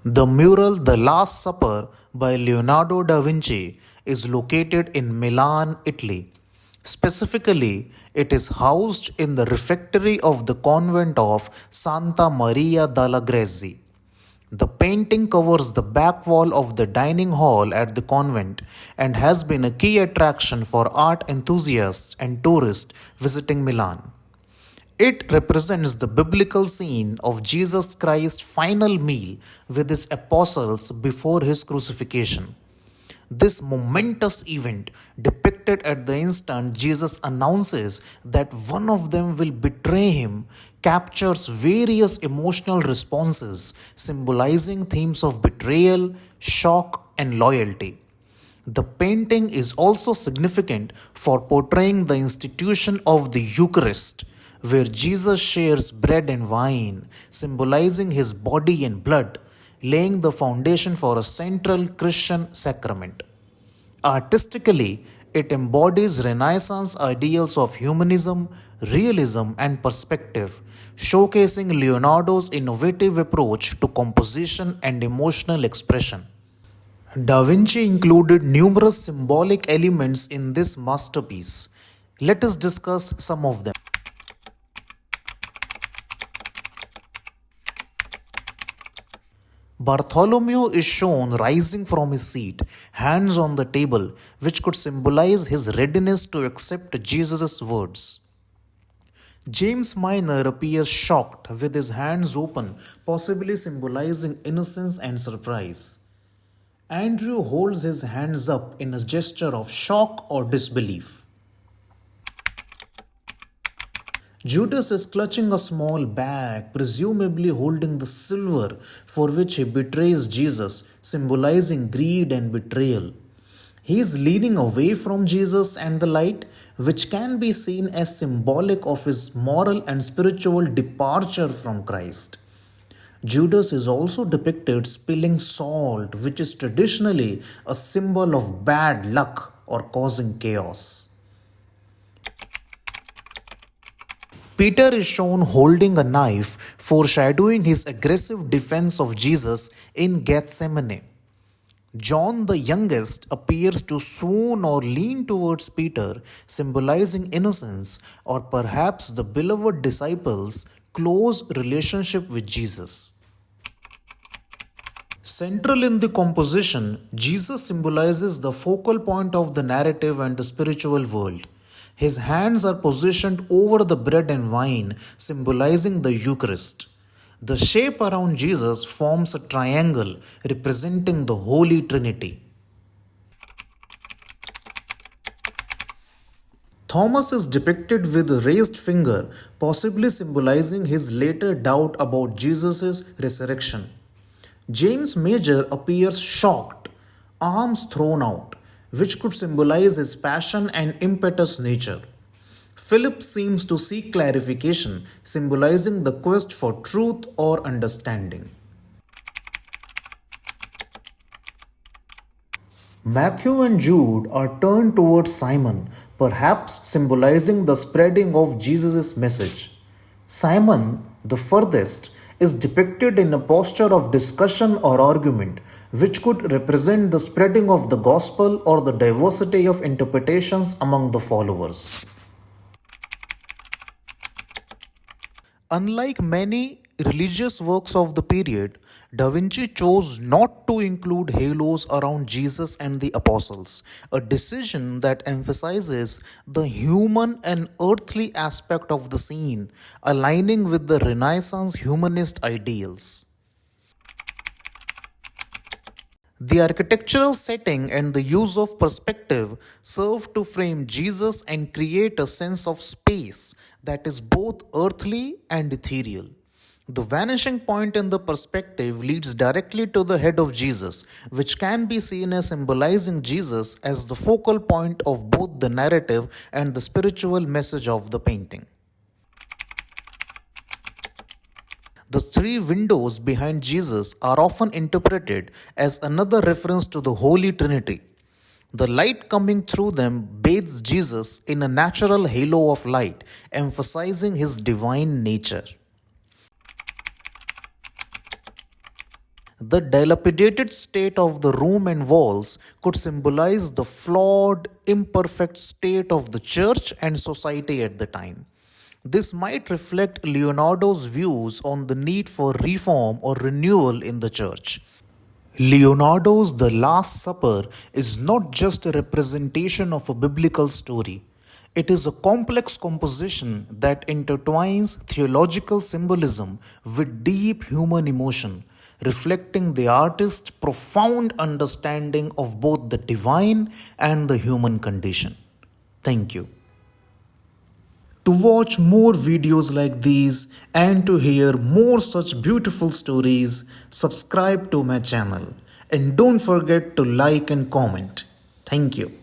The mural The Last Supper by Leonardo da Vinci is located in Milan, Italy. Specifically, it is housed in the refectory of the convent of Santa Maria della Grazie. The painting covers the back wall of the dining hall at the convent and has been a key attraction for art enthusiasts and tourists visiting Milan. It represents the biblical scene of Jesus Christ's final meal with his apostles before his crucifixion. This momentous event, depicted at the instant Jesus announces that one of them will betray him, captures various emotional responses symbolizing themes of betrayal, shock, and loyalty. The painting is also significant for portraying the institution of the Eucharist, where Jesus shares bread and wine, symbolizing his body and blood, laying the foundation for a central Christian sacrament. Artistically, it embodies Renaissance ideals of humanism, realism, and perspective, showcasing Leonardo's innovative approach to composition and emotional expression. Da Vinci included numerous symbolic elements in this masterpiece. Let us discuss some of them. Bartholomew is shown rising from his seat, hands on the table, which could symbolize his readiness to accept Jesus' words. James Minor appears shocked with his hands open, possibly symbolizing innocence and surprise. Andrew holds his hands up in a gesture of shock or disbelief. Judas is clutching a small bag, presumably holding the silver for which he betrays Jesus, symbolizing greed and betrayal. He is leaning away from Jesus and the light, which can be seen as symbolic of his moral and spiritual departure from Christ. Judas is also depicted spilling salt, which is traditionally a symbol of bad luck or causing chaos. Peter is shown holding a knife, foreshadowing his aggressive defense of Jesus in Gethsemane. John the youngest appears to swoon or lean towards Peter, symbolizing innocence or perhaps the beloved disciples' close relationship with Jesus. Central in the composition, Jesus symbolizes the focal point of the narrative and the spiritual world. His hands are positioned over the bread and wine, symbolizing the Eucharist. The shape around Jesus forms a triangle representing the Holy Trinity. Thomas is depicted with a raised finger, possibly symbolizing his later doubt about Jesus' resurrection. James Major appears shocked, arms thrown out, which could symbolize his passion and impetuous nature. Philip seems to seek clarification, symbolizing the quest for truth or understanding. Matthew and Jude are turned towards Simon, perhaps symbolizing the spreading of Jesus' message. Simon, the furthest, is depicted in a posture of discussion or argument, which could represent the spreading of the gospel or the diversity of interpretations among the followers. Unlike many religious works of the period, Da Vinci chose not to include halos around Jesus and the apostles, a decision that emphasizes the human and earthly aspect of the scene, aligning with the Renaissance humanist ideals. The architectural setting and the use of perspective serve to frame Jesus and create a sense of space that is both earthly and ethereal. The vanishing point in the perspective leads directly to the head of Jesus, which can be seen as symbolizing Jesus as the focal point of both the narrative and the spiritual message of the painting. The three windows behind Jesus are often interpreted as another reference to the Holy Trinity. The light coming through them bathes Jesus in a natural halo of light, emphasizing his divine nature. The dilapidated state of the room and walls could symbolize the flawed, imperfect state of the church and society at the time. This might reflect Leonardo's views on the need for reform or renewal in the church. Leonardo's The Last Supper is not just a representation of a biblical story. It is a complex composition that intertwines theological symbolism with deep human emotion, reflecting the artist's profound understanding of both the divine and the human condition. Thank you. To watch more videos like these and to hear more such beautiful stories, subscribe to my channel and don't forget to like and comment. Thank you.